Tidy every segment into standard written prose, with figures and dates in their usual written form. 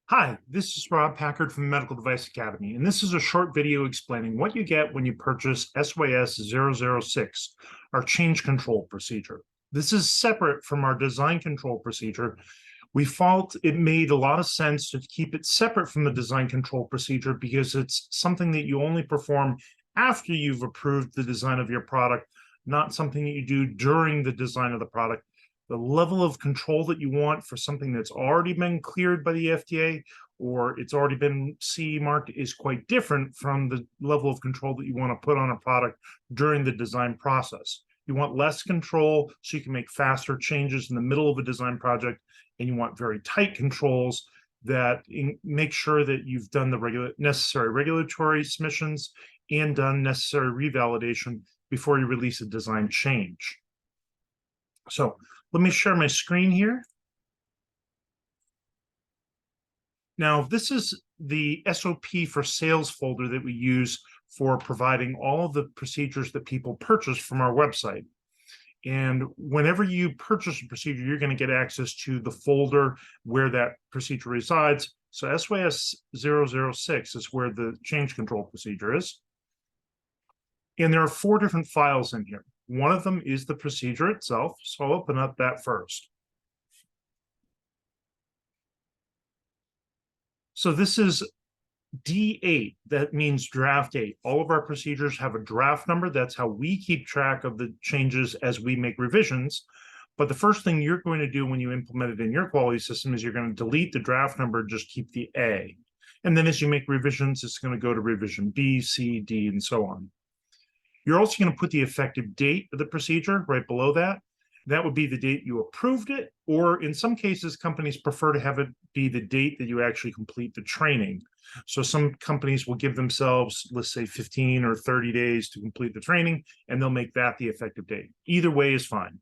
Hi, this is Rob Packard from the Medical Device Academy, and this is a short video explaining what you get when you purchase SYS-006, our change control procedure. This is separate from our design control procedure. We felt it made a lot of sense to keep it separate from the design control procedure because it's something that you only perform after you've approved the design of your product, not something that you do during the design of the product. The level of control that you want for something that's already been cleared by the FDA or it's already been CE marked is quite different from the level of control that you want to put on a product during the design process. You want less control so you can make faster changes in the middle of a design project, and you want very tight controls that make sure that you've done the necessary regulatory submissions and done necessary revalidation before you release a design change. So let me share my screen here. Now, this is the SOP for sales folder that we use for providing all of the procedures that people purchase from our website. And whenever you purchase a procedure, you're going to get access to the folder where that procedure resides. So SYS-006 is where the change control procedure is. And there are 4 different files in here. One of them is the procedure itself, so I'll open up that first. So this is D8, that means draft 8. All of our procedures have a draft number. That's how we keep track of the changes as we make revisions. But the first thing you're going to do when you implement it in your quality system is you're going to delete the draft number, just keep the A. And then as you make revisions, it's going to go to revision B, C, D, and so on. You're also going to put the effective date of the procedure right below that. That would be the date you approved it, or in some cases, companies prefer to have it be the date that you actually complete the training. So some companies will give themselves, let's say 15 or 30 days to complete the training, and they'll make that the effective date. Either way is fine.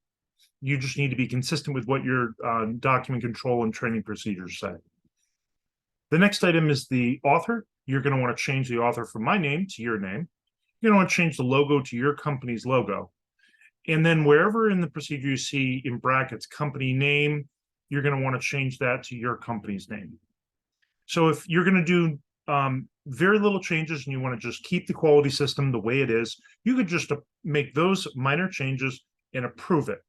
You just need to be consistent with what your document control and training procedures say. The next item is the author. You're going to want to change the author from my name to your name. You're going to want to change the logo to your company's logo. And then wherever in the procedure you see in brackets company name, you're going to want to change that to your company's name. So if you're going to do very little changes and you want to just keep the quality system the way it is, you could just make those minor changes and approve it.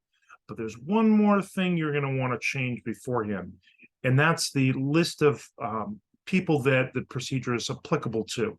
But there's one more thing you're going to want to change beforehand, and that's the list of people that the procedure is applicable to.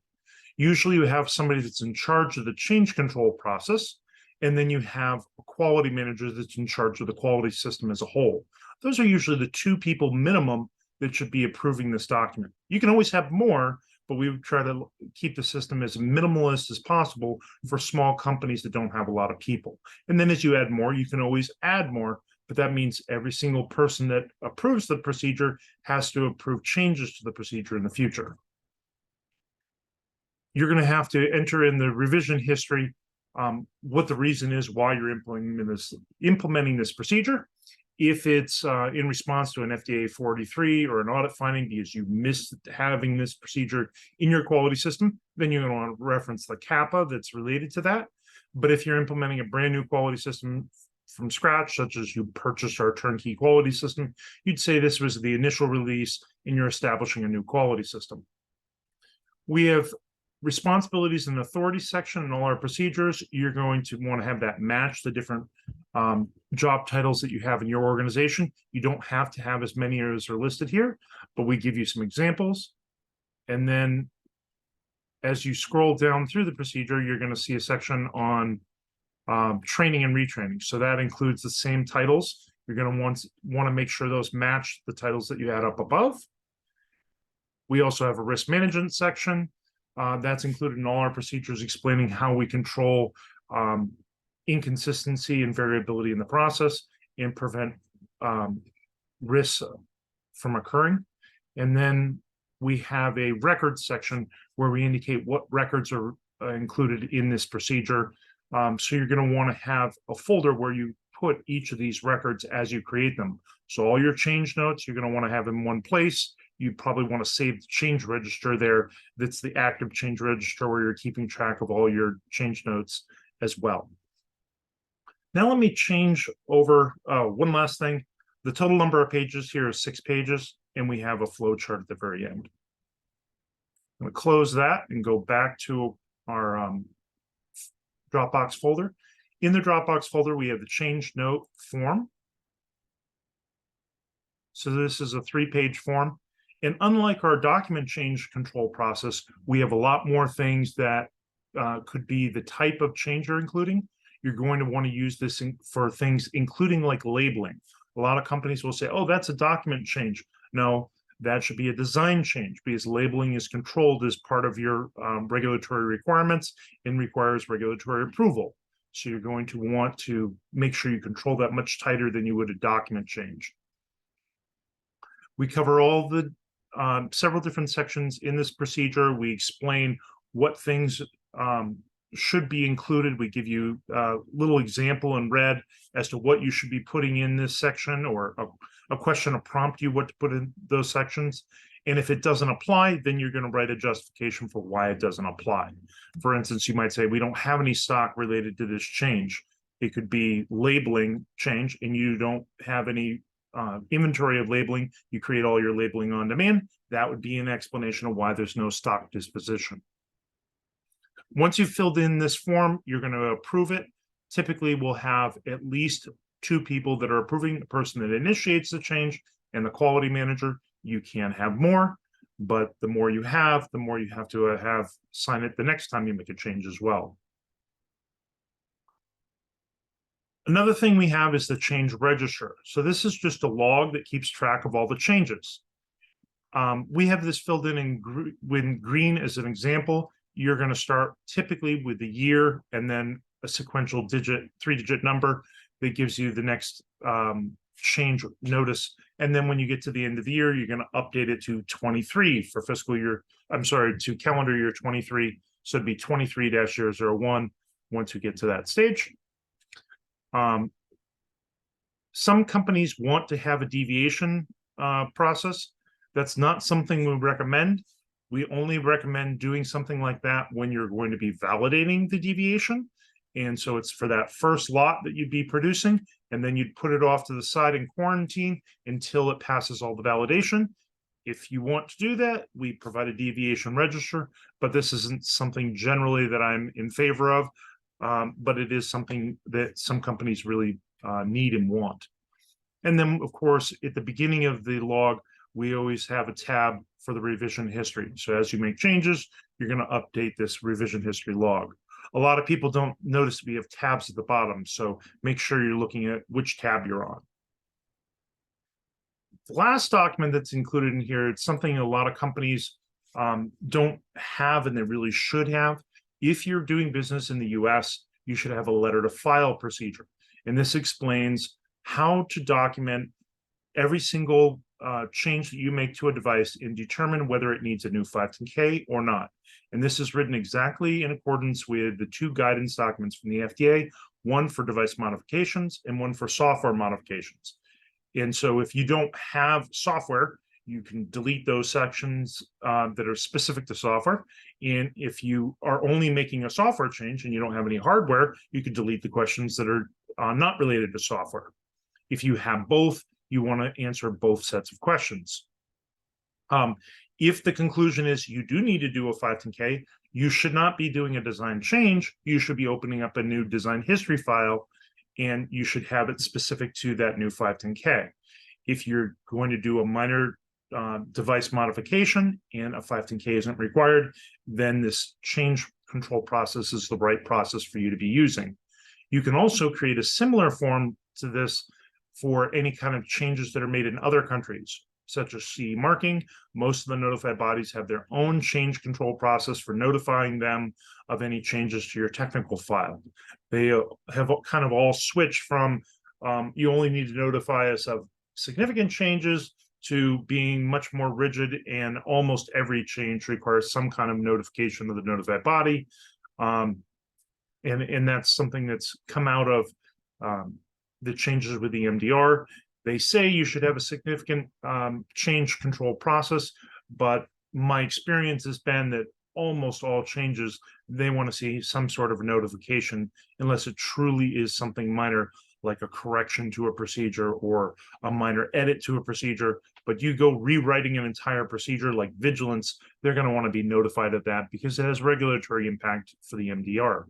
Usually you have somebody that's in charge of the change control process, and then you have a quality manager that's in charge of the quality system as a whole. Those are usually the 2 people minimum that should be approving this document. You can always have more, but we would try to keep the system as minimalist as possible for small companies that don't have a lot of people. And then as you add more, you can always add more, but that means every single person that approves the procedure has to approve changes to the procedure in the future. You're going to have to enter in the revision history what the reason is why you're implementing this procedure. If it's in response to an FDA 483 or an audit finding because you missed having this procedure in your quality system, then you're going to want to reference the CAPA that's related to that. But if you're implementing a brand new quality system from scratch, such as you purchased our turnkey quality system, you'd say this was the initial release and you're establishing a new quality system. We have responsibilities and authorities section in all our procedures. You're going to want to have that match the different job titles that you have in your organization. You don't have to have as many as are listed here, but we give you some examples. And then as you scroll down through the procedure, you're going to see a section on training and retraining. So that includes the same titles. You're going to want to make sure those match the titles that you had up above. We also have a risk management section. That's included in all our procedures, explaining how we control inconsistency and variability in the process and prevent risks from occurring. And then we have a records section where we indicate what records are included in this procedure. So you're going to want to have a folder where you put each of these records as you create them. So all your change notes, you're going to want to have in one place. You probably want to save the change register there. That's the active change register where you're keeping track of all your change notes as well. Now let me change over one last thing. The total number of pages here is 6 pages. and we have a flow chart at the very end. I'm going to close that and go back to our Dropbox folder. In the Dropbox folder, we have the change note form. So this is a 3-page form. And unlike our document change control process, we have a lot more things that could be the type of change you're including. You're going to want to use this for things including like labeling. A lot of companies will say, oh, that's a document change. No, that should be a design change because labeling is controlled as part of your regulatory requirements and requires regulatory approval. So you're going to want to make sure you control that much tighter than you would a document change. We cover all the several different sections in this procedure. We explain what things should be included. We give you a little example in red as to what you should be putting in this section, or a question to prompt you what to put in those sections. And if it doesn't apply, then you're going to write a justification for why it doesn't apply. For instance, you might say, we don't have any stock related to this change. It could be labeling change, and you don't have any inventory of labeling. You create all your labeling on demand. That would be an explanation of why there's no stock disposition. Once you've filled in this form, you're going to approve it. Typically, we'll have at least 2 people that are approving, the person that initiates the change and the quality manager. You can have more, but the more you have to have sign it the next time you make a change as well. Another thing we have is the change register. So this is just a log that keeps track of all the changes. We have this filled in green as an example. You're going to start typically with the year and then a sequential 3-digit number that gives you the next change notice. And then when you get to the end of the year, you're going to update it to 23 for to calendar year 23. So it'd be 23-001 once we get to that stage. Some companies want to have a deviation process. That's not something we recommend. We only recommend doing something like that when you're going to be validating the deviation. And so it's for that first lot that you'd be producing, and then you'd put it off to the side in quarantine until it passes all the validation. If you want to do that, we provide a deviation register, but this isn't something generally that I'm in favor of, but it is something that some companies really need and want. And then, of course, at the beginning of the log, we always have a tab for the revision history. So as you make changes, you're going to update this revision history log. A lot of people don't notice we have tabs at the bottom, so make sure you're looking at which tab you're on. The last document that's included in here, it's something a lot of companies don't have and they really should have. If you're doing business in the US, you should have a letter to file procedure. And this explains how to document every single change that you make to a device and determine whether it needs a new 510K or not. And this is written exactly in accordance with the 2 guidance documents from the FDA, one for device modifications and one for software modifications. And so if you don't have software, you can delete those sections that are specific to software. And if you are only making a software change and you don't have any hardware, you can delete the questions that are not related to software. If you have both, you want to answer both sets of questions. If the conclusion is you do need to do a 510K, you should not be doing a design change. You should be opening up a new design history file, and you should have it specific to that new 510K. If you're going to do a minor device modification and a 510K isn't required, then this change control process is the right process for you to be using. You can also create a similar form to this for any kind of changes that are made in other countries, such as CE marking. Most of the notified bodies have their own change control process for notifying them of any changes to your technical file. They have kind of all switched from you only need to notify us of significant changes to being much more rigid, and almost every change requires some kind of notification of the notified body. And that's something that's come out of the changes with the MDR. They say you should have a significant change control process, but my experience has been that almost all changes, they want to see some sort of notification, unless it truly is something minor, like a correction to a procedure or a minor edit to a procedure. but you go rewriting an entire procedure like vigilance, they're going to want to be notified of that because it has regulatory impact for the MDR.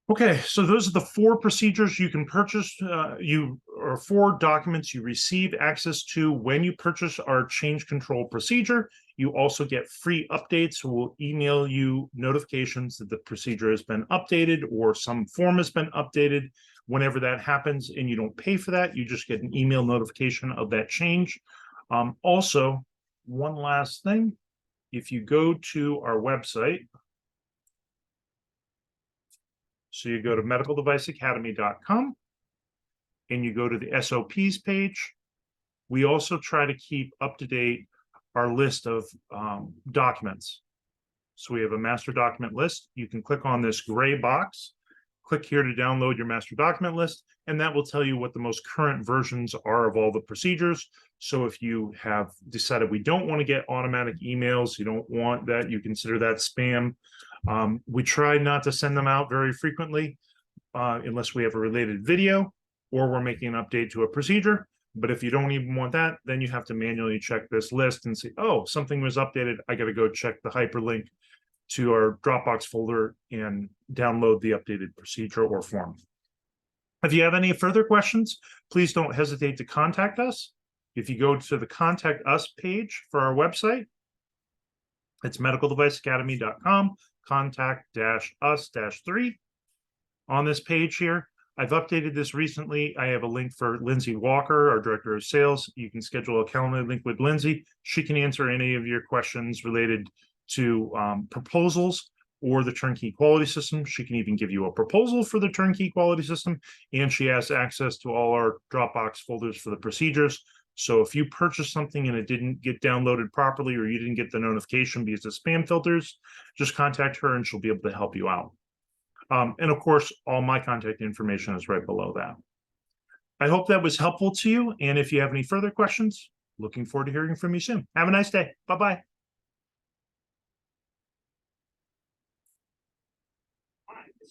Okay, so those are the 4 procedures you can purchase, or 4 documents you receive access to when you purchase our change control procedure. You also get free updates. We'll email you notifications that the procedure has been updated or some form has been updated. Whenever that happens and you don't pay for that, you just get an email notification of that change. Also, one last thing, if you go to our website, so you go to medicaldeviceacademy.com and you go to the SOPs page. We also try to keep up to date our list of documents. So we have a master document list. You can click on this gray box, click here to download your master document list, and that will tell you what the most current versions are of all the procedures. So if you have decided we don't want to get automatic emails, you don't want that, you consider that spam. We try not to send them out very frequently unless we have a related video or we're making an update to a procedure. But if you don't even want that, then you have to manually check this list and say, oh, something was updated. I got to go check the hyperlink to our Dropbox folder and download the updated procedure or form. If you have any further questions, please don't hesitate to contact us. If you go to the Contact Us page for our website, it's medicaldeviceacademy.com, contact-us-3. On this page here, I've updated this recently. I have a link for Lindsay Walker, our Director of Sales. You can schedule a calendar link with Lindsay. She can answer any of your questions related to proposals or the turnkey quality system. She can even give you a proposal for the turnkey quality system, and she has access to all our Dropbox folders for the procedures. So if you purchase something and it didn't get downloaded properly or you didn't get the notification because of spam filters, just contact her and she'll be able to help you out. And of course, all my contact information is right below that. I hope that was helpful to you. And if you have any further questions, looking forward to hearing from you soon. Have a nice day. Bye-bye.